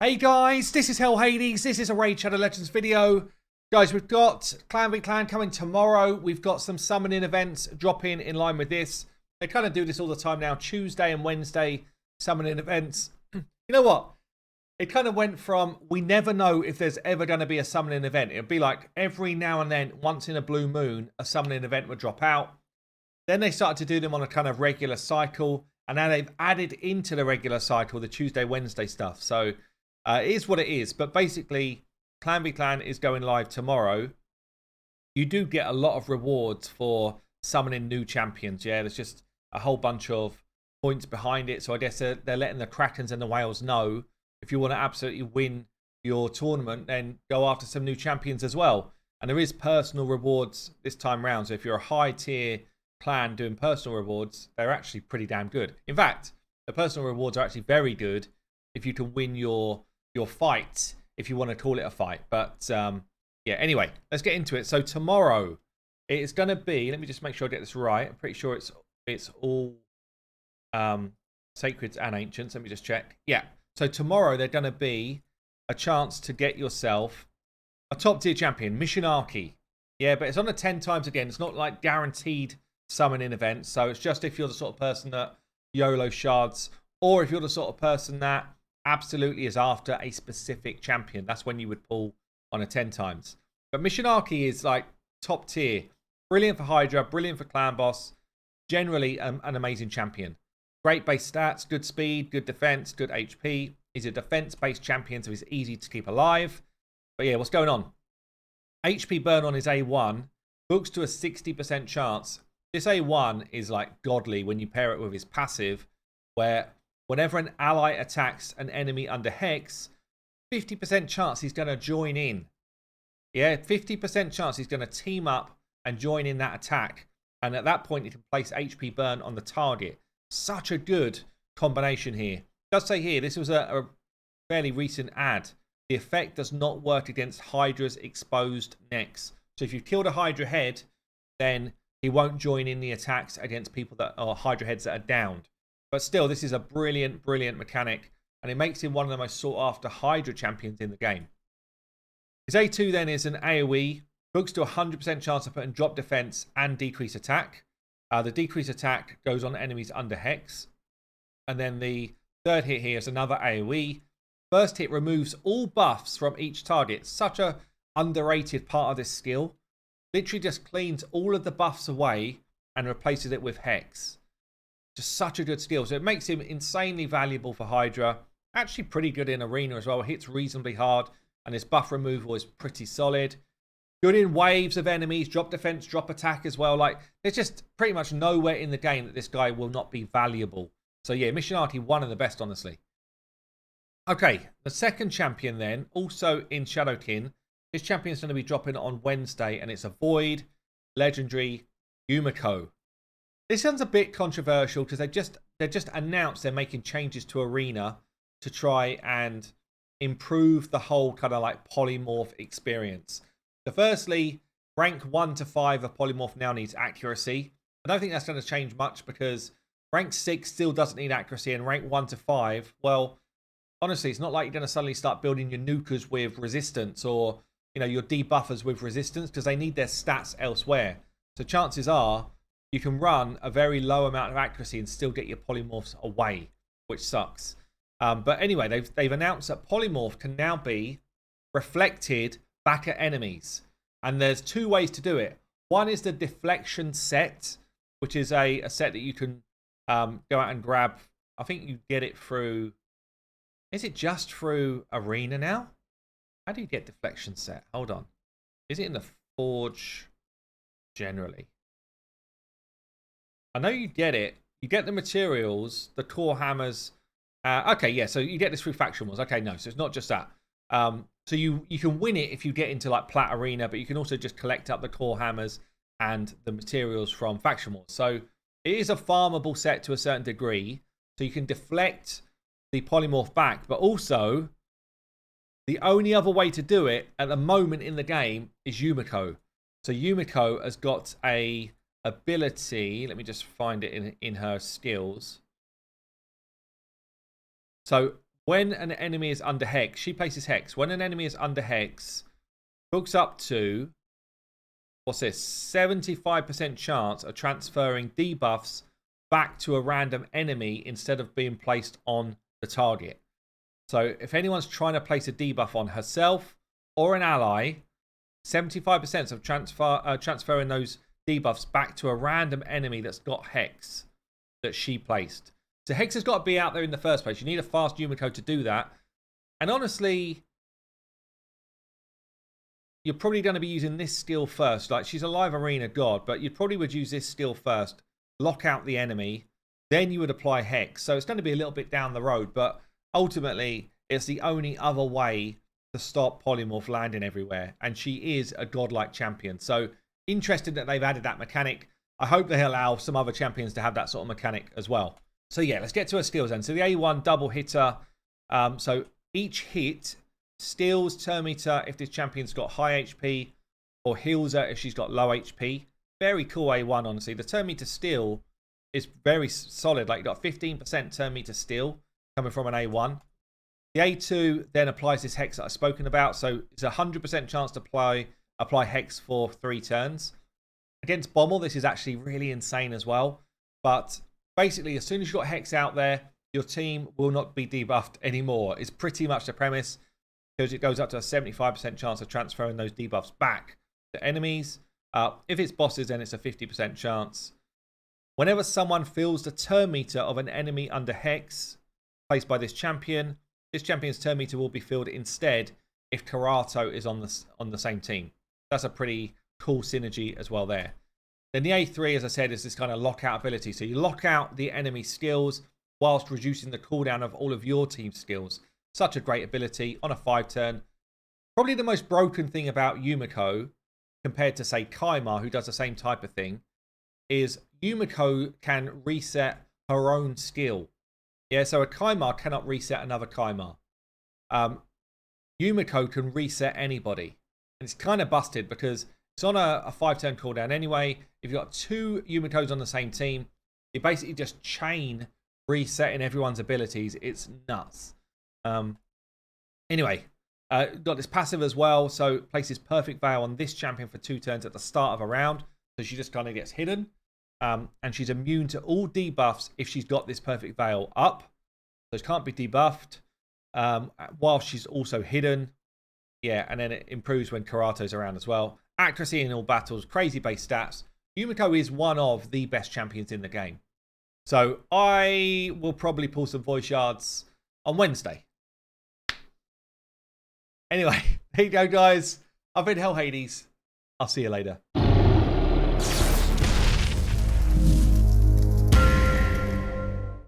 Hey guys, this is Hell Hades. This is a Raid Shadow Legends video. Guys, we've got Clan v Clan coming tomorrow. We've got some summoning events dropping in line with this. They kind of do this all the time now. Tuesday and Wednesday summoning events. You know what? It kind of went from, we never know if there's ever going to be a summoning event. It'd be like every now and then, once in a blue moon, a summoning event would drop out. Then they started to do them on a kind of regular cycle. And now they've added into the regular cycle the Tuesday, Wednesday stuff. So it is what it is. But basically, Clan v Clan is going live tomorrow. You do get a lot of rewards for summoning new champions. Yeah, there's just a whole bunch of points behind it. So I guess they're letting the Krakens and the Whales know if you want to absolutely win your tournament, then go after some new champions as well. And there is personal rewards this time round. So if you're a high tier clan doing personal rewards, they're actually pretty damn good. In fact, the personal rewards are actually very good if you can win your fight, if you want to call it a fight. But yeah, anyway, let's get into it. So tomorrow it's going to be, let me just make sure I get this right. I'm pretty sure it's all sacreds and ancients. Let me just check. Yeah. So tomorrow they're going to be a chance to get yourself a top tier champion, Missionarchy. Yeah, but it's on a 10 times again. It's not like guaranteed summoning events. So it's just if you're the sort of person that YOLO shards, or if you're the sort of person that absolutely is after a specific champion. That's when you would pull on a 10 times. But Missionarchy is like top tier. Brilliant for Hydra, brilliant for Clan Boss. Generally an amazing champion. Great base stats, good speed, good defense, good HP. He's a defense-based champion, so he's easy to keep alive. But yeah, what's going on? HP burn on his A1 books to a 60% chance. This A1 is like godly when you pair it with his passive, where whenever an ally attacks an enemy under Hex, 50% chance he's going to join in. Yeah, 50% chance he's going to team up and join in that attack. And at that point, he can place HP burn on the target. Such a good combination here. It does say here, this was a fairly recent ad. The effect does not work against Hydra's exposed necks. So if you've killed a Hydra head, then he won't join in the attacks against people that are Hydra heads that are downed. But still, this is a brilliant, brilliant mechanic. And it makes him one of the most sought after Hydra champions in the game. His A2 then is an AoE. Books to 100% chance of putting drop defense and decrease attack. The decrease attack goes on enemies under Hex. And then the third hit here is another AoE. First hit removes all buffs from each target. Such a underrated part of this skill. Literally just cleans all of the buffs away and replaces it with Hex. Just such a good skill. So it makes him insanely valuable for Hydra. Actually pretty good in Arena as well. Hits reasonably hard. And his buff removal is pretty solid. Good in waves of enemies. Drop defense, drop attack as well. Like, there's just pretty much nowhere in the game that this guy will not be valuable. So yeah, Missionarchy, one of the best, honestly. Okay, the second champion then, also in Shadowkin. This champion's going to be dropping on Wednesday. And it's a Void Legendary Yumiko. This one's a bit controversial because they just announced they're making changes to Arena to try and improve the whole kind of like polymorph experience. So firstly, rank 1 to 5 of polymorph now needs accuracy. I don't think that's going to change much because rank 6 still doesn't need accuracy, and rank 1 to 5, well, honestly, it's not like you're going to suddenly start building your nukers with resistance or, you know, your debuffers with resistance because they need their stats elsewhere. So chances are you can run a very low amount of accuracy and still get your polymorphs away, which sucks. But anyway, they've announced that polymorph can now be reflected back at enemies. And there's two ways to do it. One is the Deflection set, which is a set that you can go out and grab. I think you get it through... Is it just through Arena now? How do you get Deflection set? Hold on. Is it in the Forge generally? I know you get it. You get the materials, the core hammers. Okay, yeah, so you get this through Faction Wars. Okay, no, so it's not just that. So you can win it if you get into like Plat Arena, but you can also just collect up the core hammers and the materials from Faction Wars. So it is a farmable set to a certain degree. So you can deflect the polymorph back, but also the only other way to do it at the moment in the game is Yumiko. So Yumiko has got a ability. Let me just find it in her skills. So when an enemy is under Hex, she places Hex. When an enemy is under Hex, books up to, what's this, 75% chance of transferring debuffs back to a random enemy instead of being placed on the target. So if anyone's trying to place a debuff on herself or an ally, 75% of transferring those debuffs back to a random enemy that's got Hex that she placed. So Hex has got to be out there in the first place. You need a fast Yumiko to do that. And honestly, you're probably going to be using this skill first. Like, she's a live arena god, but you probably would use this skill first, lock out the enemy, then you would apply Hex. So it's going to be a little bit down the road, but ultimately it's the only other way to stop Polymorph landing everywhere. And she is a godlike champion. So interested that they've added that mechanic. I hope they allow some other champions to have that sort of mechanic as well. So yeah, let's get to her skills then. So the A1 double hitter. So each hit steals turn meter if this champion's got high HP, or heals her if she's got low HP. Very cool A1, honestly. The turn meter steal is very solid. Like, you got 15% turn meter steal coming from an A1. The A2 then applies this Hex that I've spoken about. So it's a 100% chance to apply Hex for 3 turns. Against Bommel, this is actually really insane as well. But basically, as soon as you've got Hex out there, your team will not be debuffed anymore. It's pretty much the premise, because it goes up to a 75% chance of transferring those debuffs back to enemies. If it's bosses, then it's a 50% chance. Whenever someone fills the turn meter of an enemy under Hex placed by this champion's turn meter will be filled instead if Karato is on the same team. That's a pretty cool synergy as well there. Then the A3, as I said, is this kind of lockout ability. So you lock out the enemy skills whilst reducing the cooldown of all of your team's skills. Such a great ability on a 5-turn. Probably the most broken thing about Yumiko, compared to, say, Kaimar, who does the same type of thing, is Yumiko can reset her own skill. Yeah, so a Kaimar cannot reset another Kaimar. Yumiko can reset anybody. And it's kind of busted because it's on a 5-turn cooldown anyway. If you've got 2 Yumikos on the same team, you basically just chain resetting everyone's abilities. It's nuts. Anyway, got this passive as well. So places Perfect Veil on this champion for 2 turns at the start of a round. So she just kind of gets hidden. And she's immune to all debuffs if she's got this Perfect Veil up. So she can't be debuffed while she's also hidden. Yeah, and then it improves when Karato's around as well. Accuracy in all battles, crazy base stats. Yumiko is one of the best champions in the game. So I will probably pull some voice shards on Wednesday. Anyway, there you go, guys. I've been Hell Hades. I'll see you later.